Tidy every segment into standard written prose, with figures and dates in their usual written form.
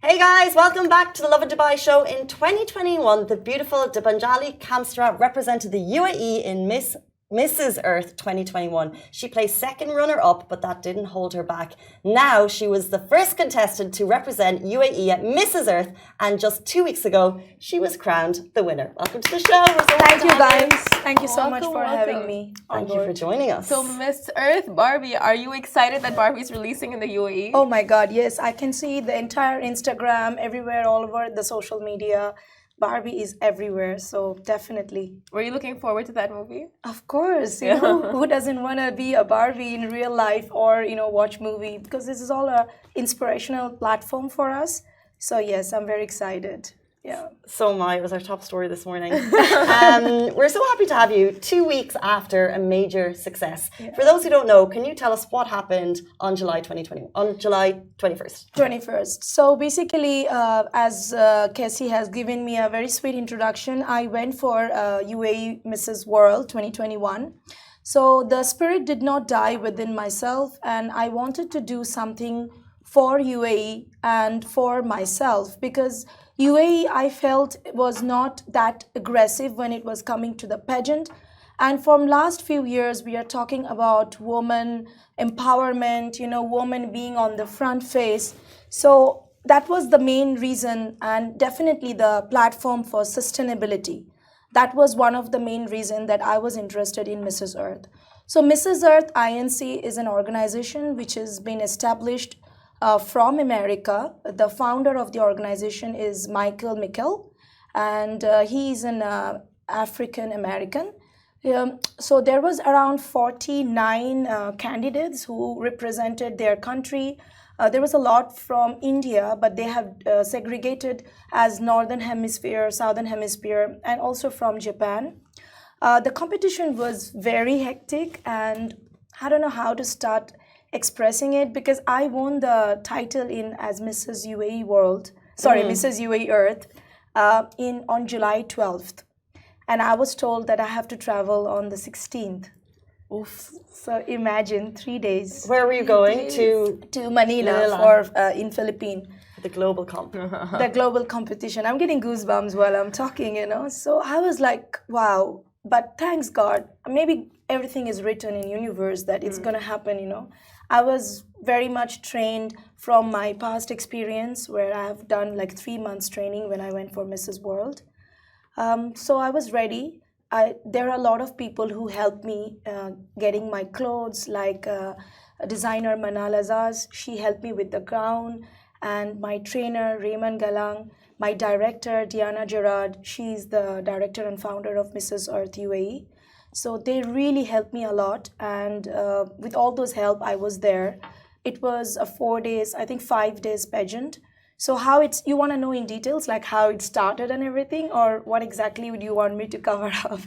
Hey guys, welcome back to the Lovin Dubai show. In 2021, the beautiful Debanjali Kamstra represented the UAE in Mrs. Earth 2021. She placed second runner-up, but that didn't hold her back. Now she was the first contestant to represent UAE at Mrs. Earth, and just 2 weeks ago, she was crowned the winner. Welcome to the show. Thank you guys. Thank you so much for having me. Thank you for joining us. So Miss Earth, Barbie, are you excited that Barbie's releasing in the UAE? Oh my God, yes. I can see the entire Instagram, everywhere, all over the social media. Barbie is everywhere, so definitely. Were you looking forward to that movie? Of course, you know, who doesn't want to be a Barbie in real life or, watch movie? Because this is all a inspirational platform for us. So yes, I'm very excited. Yeah. So am I. It was our top story this morning. We're so happy to have you 2 weeks after a major success. Yeah. For those who don't know, can you tell us what happened on July 21st? 21st. So basically, as Cassie has given me a very sweet introduction, I went for UAE Mrs. World 2021. So the spirit did not die within myself, and I wanted to do something for UAE and for myself, because UAE, I felt, was not that aggressive when it was coming to the pageant. And from last few years, we are talking about woman empowerment, women being on the front face. So that was the main reason, and definitely the platform for sustainability. That was one of the main reasons that I was interested in Mrs. Earth. So Mrs. Earth INC is an organization which has been established from America. The founder of the organization is Michael Mikkel, and he is an African American. So there was around 49 candidates who represented their country. There was a lot from India, but they have segregated as Northern Hemisphere, Southern Hemisphere, and also from Japan. The competition was very hectic, and I don't know how to start expressing it, because I won the title as Mrs. UAE World, Mrs. UAE Earth on July 12th. And I was told that I have to travel on the 16th. Oof. So imagine 3 days. Where were you going? To Manila. In Philippines. The global comp. The global competition. I'm getting goosebumps while I'm talking, So I was like, wow. But thanks God, maybe everything is written in universe that it's going to happen, I was very much trained from my past experience, where I have done like 3 months training when I went for Mrs. World. So I was ready. There are a lot of people who helped me getting my clothes, like designer Manal Azaz. She helped me with the gown, and my trainer Raymond Galang, my director Diana Gerard. She's the director and founder of Mrs. Earth UAE. So they really helped me a lot, and with all those help, I was there. It was a 4 days, I think 5 days pageant. So you want to know in details, like how it started and everything, or what exactly would you want me to cover up?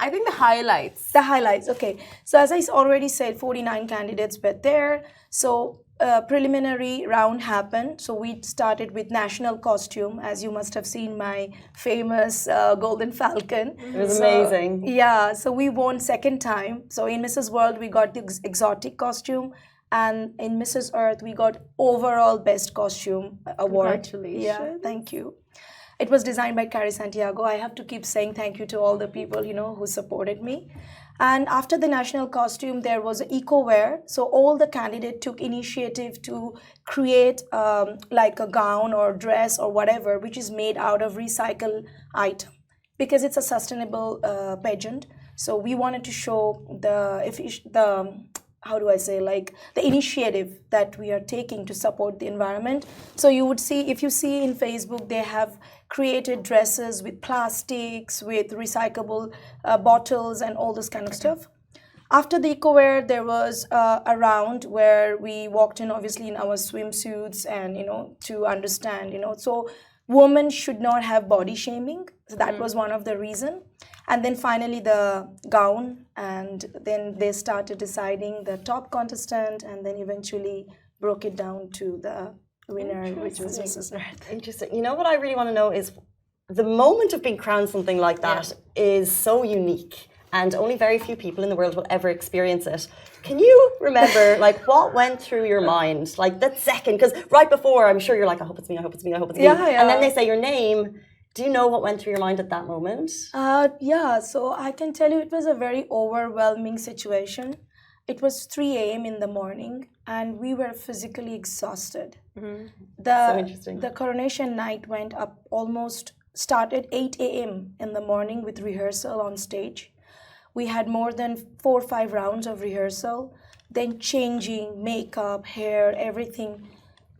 I think the highlights. The highlights, okay. So as I already said, 49 candidates were there. So preliminary round happened. So we started with national costume, as you must have seen my famous golden falcon. It was amazing. Yeah, so we won second time. So in Mrs. World, we got the exotic costume. And in Mrs. Earth, we got overall best costume award. Congratulations. Yeah, thank you. It was designed by Carrie Santiago. I have to keep saying thank you to all the people, who supported me. And after the national costume, there was eco-wear. So all the candidates took initiative to create like a gown or dress or whatever, which is made out of recycled item, because it's a sustainable pageant. So we wanted to show the initiative that we are taking to support the environment. So you would see, if you see in Facebook, they have created dresses with plastics, with recyclable bottles and all this kind of stuff. After the eco-wear, there was a round where we walked in, obviously, in our swimsuits and, to understand, so women should not have body shaming. So that was one of the reasons. And then finally the gown, and then they started deciding the top contestant, and then eventually broke it down to the winner, which was Mrs. Earth. Interesting. You know what I really want to know is the moment of being crowned something like that is so unique. and only very few people in the world will ever experience it. Can you remember, like, what went through your mind, like that second? Because right before, I'm sure you're like, I hope it's me, I hope it's me, I hope it's me. Yeah. And then they say your name. Do you know what went through your mind at that moment? Yeah, so I can tell you it was a very overwhelming situation. It was 3 a.m. in the morning and we were physically exhausted. So interesting. The coronation night went up almost started 8 a.m. in the morning with rehearsal on stage. We had more than 4 or 5 rounds of rehearsal, then changing, makeup, hair, everything.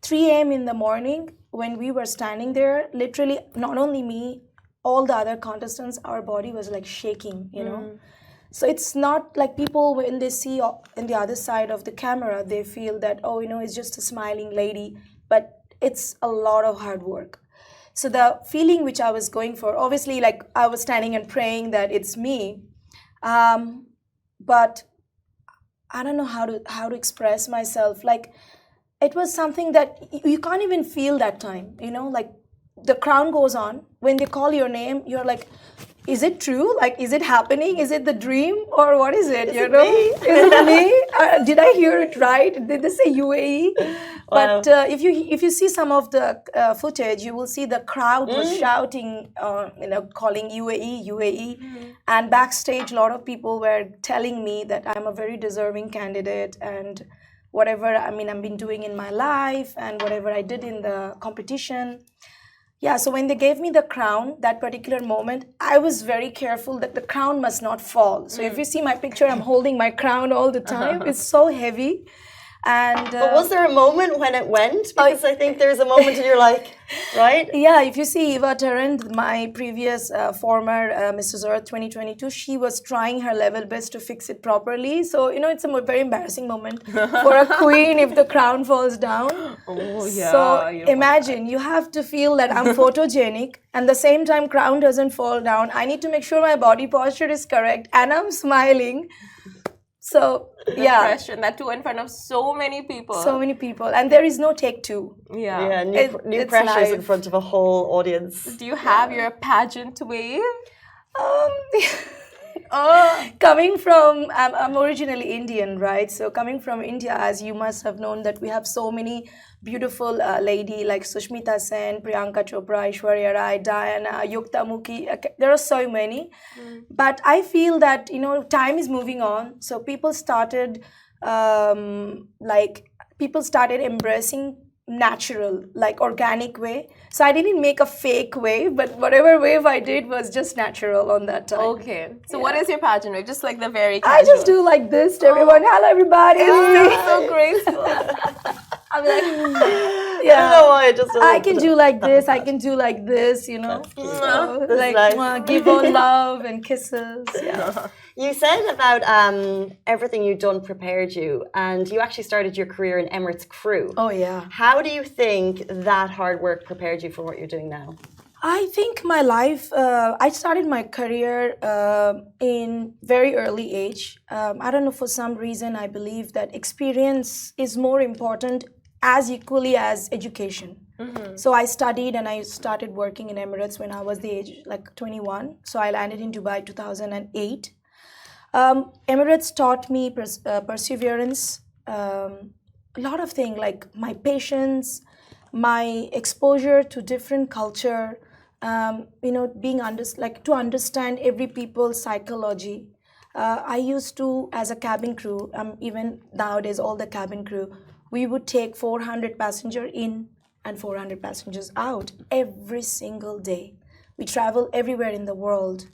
3 a.m. in the morning, when we were standing there, literally, not only me, all the other contestants, our body was like shaking, you know. So it's not like people, when they see on the other side of the camera, they feel that, oh, you know, it's just a smiling lady, but it's a lot of hard work. So the feeling which I was going for, obviously, like I was standing and praying that it's me, but I don't know how to express myself. Like, it was something that you can't even feel that time, you know, like the crown goes on. When they call your name, you're like, is it true? Like, is it happening? Is it the dream? Or what is it? Is it me? Did I hear it right? Did they say UAE? Wow. But if you see some of the footage, you will see the crowd was shouting, you know, calling UAE, UAE. And backstage, a lot of people were telling me that I'm a very deserving candidate and whatever, I mean, I've been doing in my life and whatever I did in the competition. Yeah, so when they gave me the crown, that particular moment, I was very careful that the crown must not fall. So if you see my picture, I'm holding my crown all the time. It's so heavy. And but was there a moment when it went? Because I think there's a moment and you're like, right? Yeah, if you see Eva Tarrant, my previous former Mrs. Earth 2022, she was trying her level best to fix it properly. So, you know, it's a very embarrassing moment for a queen if the crown falls down. Oh, yeah. So imagine, you have to feel that I'm photogenic and the same time crown doesn't fall down. I need to make sure my body posture is correct and I'm smiling. So, yeah. Pressure, and that too in front of so many people. So many people. And there is no take two. Yeah. Yeah, new pressures in front of a whole audience. Do you have your pageant wave? Coming from, I'm originally Indian, right? So coming from India, as you must have known that we have so many beautiful lady like Sushmita Sen, Priyanka Chopra, Aishwarya Rai, Diana, Yukta Mukhi. There are so many. But I feel that, you know, time is moving on. So people started embracing natural, like organic way. So I didn't make a fake wave, but whatever wave I did was just natural on that time. Okay. So what is your pageant wave? Just like the very casual. I just do like this to everyone. Hello, everybody. It's so graceful. I'm like, I don't know why I just. I can do like this. I can do like this. You know, like nice. give all love and kisses. Yeah. You said about everything you've done prepared you, and you actually started your career in Emirates Crew. Oh yeah. How do you think that hard work prepared you for what you're doing now? I think my life. I started my career in very early age. I don't know, for some reason I believe that experience is more important as equally as education. So I studied and I started working in Emirates when I was the age like 21. So I landed in Dubai 2008. Emirates taught me perseverance, a lot of things like my patience, my exposure to different culture, you know, being to understand every people's psychology. I used to, as a cabin crew, even nowadays all the cabin crew, we would take 400 passengers in and 400 passengers out every single day. We travel everywhere in the world,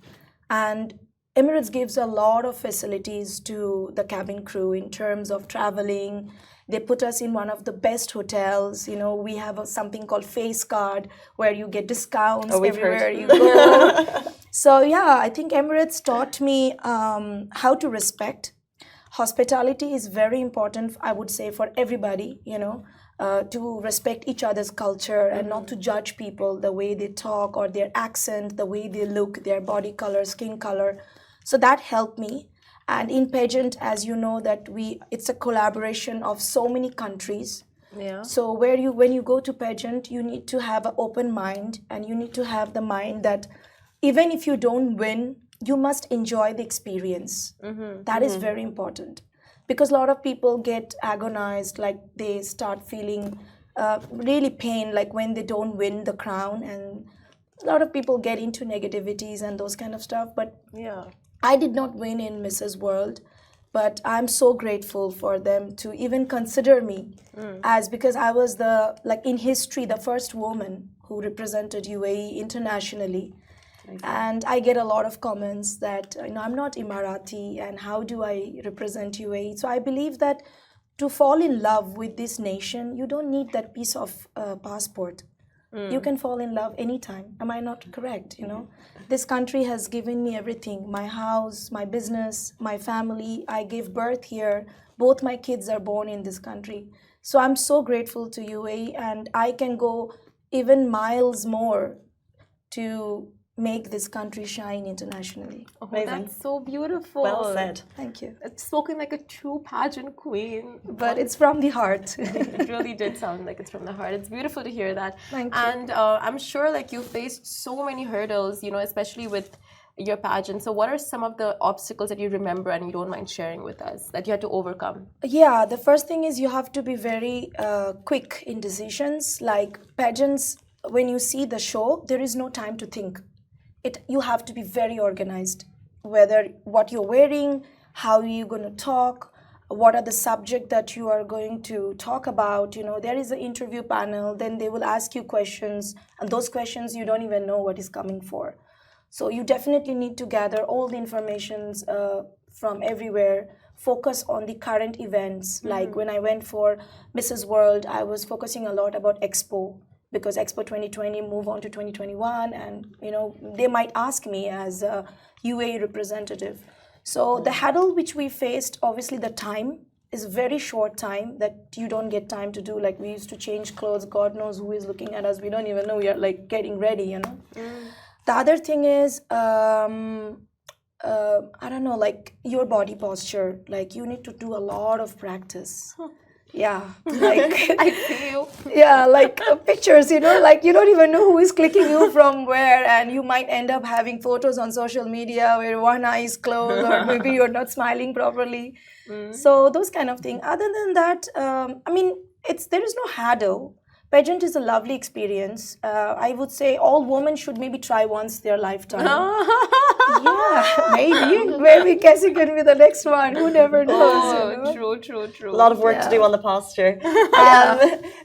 and Emirates gives a lot of facilities to the cabin crew in terms of traveling. They put us in one of the best hotels. You know, we have something called Face Card where you get discounts everywhere you go. So yeah, I think Emirates taught me how to respect. Hospitality is very important, I would say, for everybody, you know, to respect each other's culture and not to judge people the way they talk or their accent, the way they look, their body color, skin color. So that helped me. And in Pageant, as you know, that it's a collaboration of so many countries. yeah. So when you go to Pageant, you need to have an open mind, and you need to have the mind that even if you don't win, you must enjoy the experience. That is very important, because a lot of people get agonized, like they start feeling really pain, like when they don't win the crown, and a lot of people get into negativities and those kind of stuff. But Yeah. I did not win in Mrs. World, but I'm so grateful for them to even consider me as, because I was the, like in history, the first woman who represented UAE internationally. And I get a lot of comments that, I'm not Emirati and how do I represent UAE? So I believe that to fall in love with this nation, you don't need that piece of passport. You can fall in love anytime. Am I not correct? This country has given me everything: my house, my business, my family. I gave birth here. Both my kids are born in this country. So I'm so grateful to UAE, and I can go even miles more to make this country shine internationally. Oh, Amazing. that's so beautiful. Well said. Thank you. It's spoken like a true pageant queen. But it's from the heart. It really did sound like it's from the heart. It's beautiful to hear that. Thank you. And I'm sure like you faced so many hurdles, especially with your pageant. So what are some of the obstacles that you remember and you don't mind sharing with us that you had to overcome? Yeah, the first thing is you have to be very quick in decisions. Like pageants, when you see the show, there is no time to think. You have to be very organized, whether what you're wearing, how you're going to talk, what are the subject that you are going to talk about. There is an interview panel, then they will ask you questions, and those questions you don't even know what is coming for. So you definitely need to gather all the informations from everywhere, focus on the current events. Like when I went for Mrs. World, I was focusing a lot about Expo, because Expo 2020 move on to 2021, and they might ask me as a UAE representative. So the hurdle which we faced, obviously the time is very short time that you don't get time to do. Like we used to change clothes, God knows who is looking at us, we don't even know, we are like getting ready. The other thing is I don't know, like your body posture, like you need to do a lot of practice. Yeah, like I feel. yeah, like pictures, like you don't even know who is clicking you from where, and you might end up having photos on social media where one eye is closed or maybe you're not smiling properly. So those kind of things. Other than that, there is no hurdle. Pageant is a lovely experience. I would say all women should maybe try once their lifetime. Yeah, maybe. Maybe Cassie can be the next one. Who never knows? True. A lot of work to do on the posture.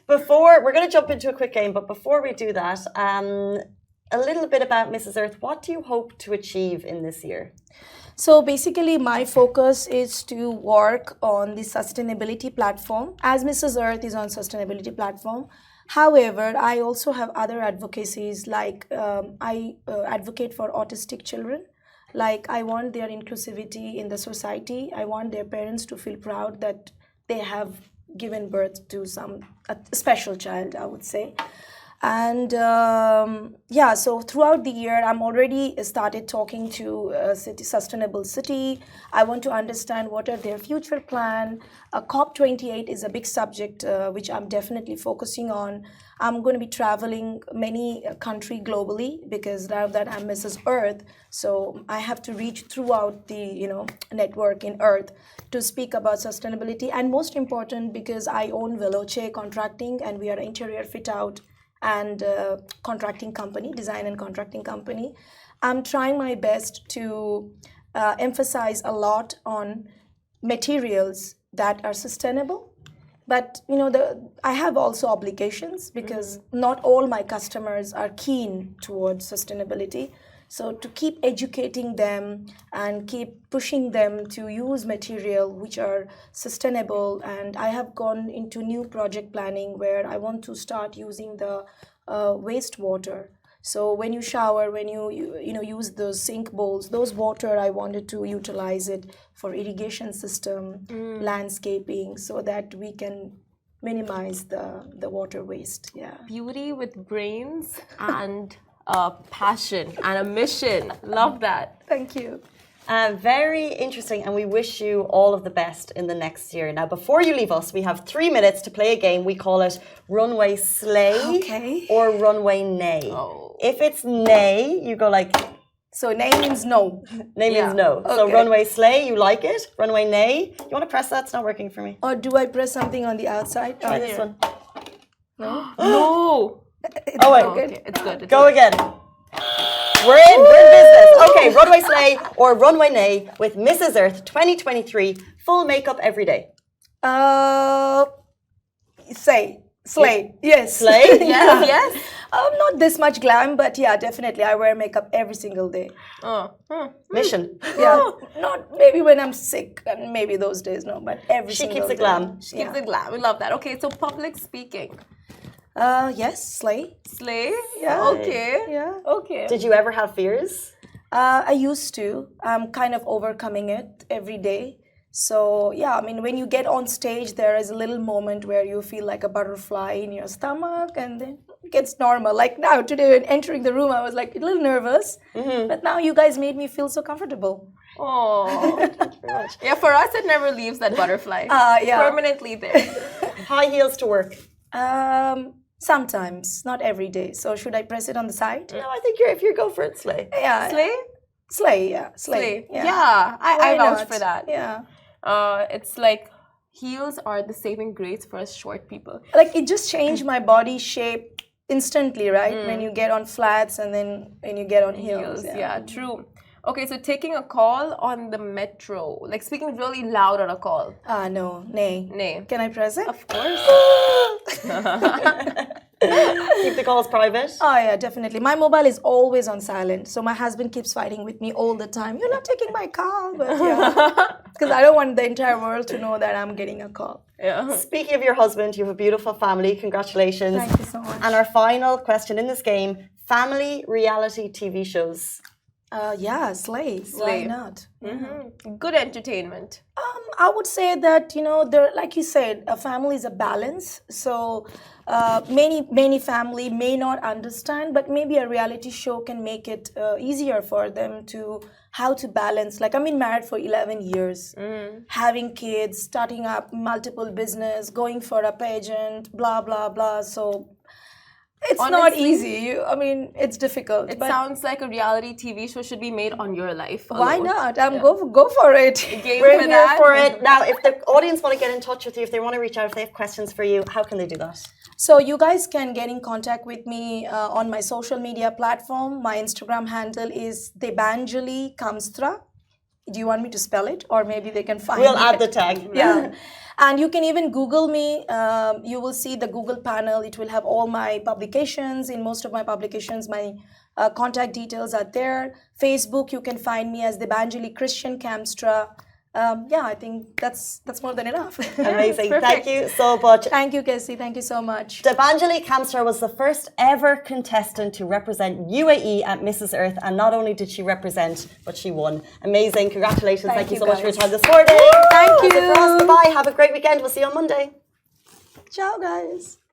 Before we're going to jump into a quick game, but before we do that, a little bit about Mrs. Earth. What do you hope to achieve in this year? So basically, my focus is to work on the sustainability platform, as Mrs. Earth is on sustainability platform. However, I also have other advocacies, like I advocate for autistic children. Like I want their inclusivity in the society. I want their parents to feel proud that they have given birth to a special child, I would say. And so throughout the year, I'm already started talking to Sustainable City. I want to understand what are their future plan. COP28 is a big subject which I'm definitely focusing on. I'm going to be traveling many countries globally, because now that I'm Mrs. Earth, so I have to reach throughout the network in Earth to speak about sustainability. And most important, because I own Veloce Contracting and we are an interior fit out and contracting company, design and contracting company. I'm trying my best to emphasize a lot on materials that are sustainable. But I have also obligations, because not all my customers are keen towards sustainability. So to keep educating them and keep pushing them to use material which are sustainable. And I have gone into new project planning where I want to start using the wastewater. So when you shower, when you use those sink bowls, those water, I wanted to utilize it for irrigation system, landscaping, so that we can minimize the water waste. Yeah. Beauty with brains and passion and a mission. Love that. Thank you. Very interesting, and we wish you all of the best in the next year. Now, before you leave us, we have 3 minutes to play a game. We call it Runway Slay Okay. or Runway Nay. Oh. If it's nay, you go like So nay means no. Nay means no. So Okay. runway slay, you like it? Runway nay. You want to press that? It's not working for me. Or do I press something on the outside? Try this one. No. No. Oh wait. Okay, it's good. It's Go good. again. We're in business. Okay, runway slay or runway nay with Mrs. Earth 2023. Full makeup every day. Slay. Yes. Slay? Yes, yes. Not this much glam, but yeah, definitely. I wear makeup every single day. Mission. Yeah, not maybe when I'm sick, and maybe those days, no, but every She single keeps it day. glam. She keeps it glam. We love that. Okay, so public speaking. Yes, slay. Slay? Yeah. Okay. Yeah. Okay. Did you ever have fears? I used to. I'm kind of overcoming it every day. So yeah, I mean, when you get on stage, there is a little moment where you feel like a butterfly in your stomach, and then it gets normal. Like now, today, when entering the room, I was like a little nervous, but now you guys made me feel so comfortable. Oh, thank you very much. Yeah, for us, it never leaves that butterfly. Yeah. Permanently there. High heels to work. Sometimes, not every day. So should I press it on the side? No, I think if you go for it, slay. Yeah. Slay? Slay, yeah. Slay. Yeah. Yeah, I Why vouch not? for that. Yeah. It's like heels are the saving grace for us short people. Like it just changed my body shape instantly, right? When you get on flats and then when you get on heels. Yeah, true. Okay, so taking a call on the metro, like speaking really loud on a call. No, nay. Nay. Can I press it? Of course. Keep the calls private. Oh yeah, definitely. My mobile is always on silent, so my husband keeps fighting with me all the time. You're not taking my call, but yeah, because I don't want the entire world to know that I'm getting a call. Yeah. Speaking of your husband, you have a beautiful family. Congratulations. Thank you so much. And our final question in this game, family reality TV shows. Yeah, slay. Why not? Good entertainment. I would say that there, like you said, a family is a balance. So many family may not understand, but maybe a reality show can make it easier for them to how to balance. Like I've been married for 11 years, having kids, starting up multiple business, going for a pageant, blah blah blah. So. It's not Honestly, easy. I mean, it's difficult. It but sounds like a reality TV show should be made on your life. why alone. not? Go for it. Game We're for here that. for it. Now, if the audience want to get in touch with you, if they want to reach out, if they have questions for you, how can they do that? So you guys can get in contact with me on my social media platform. My Instagram handle is Debanjali Kamstra. Do you want me to spell it, or maybe they can find? We'll me? add the tag. Yeah. And you can even Google me. You will see the Google panel. It will have all my publications. In most of my publications, my contact details are there. Facebook, you can find me as Debanjali Christian Kamstra. Yeah, I think that's more than enough. Amazing. Perfect. Thank you so much. Thank you, Casey. Thank you so much. Debanjali Kamstra was the first ever contestant to represent UAE at Mrs. Earth, and not only did she represent, but she won. Amazing. Congratulations. Thank you so much for your guys. time this morning. Thank That's it for us. you. Goodbye. Have a great weekend. We'll see you on Monday. Ciao, guys.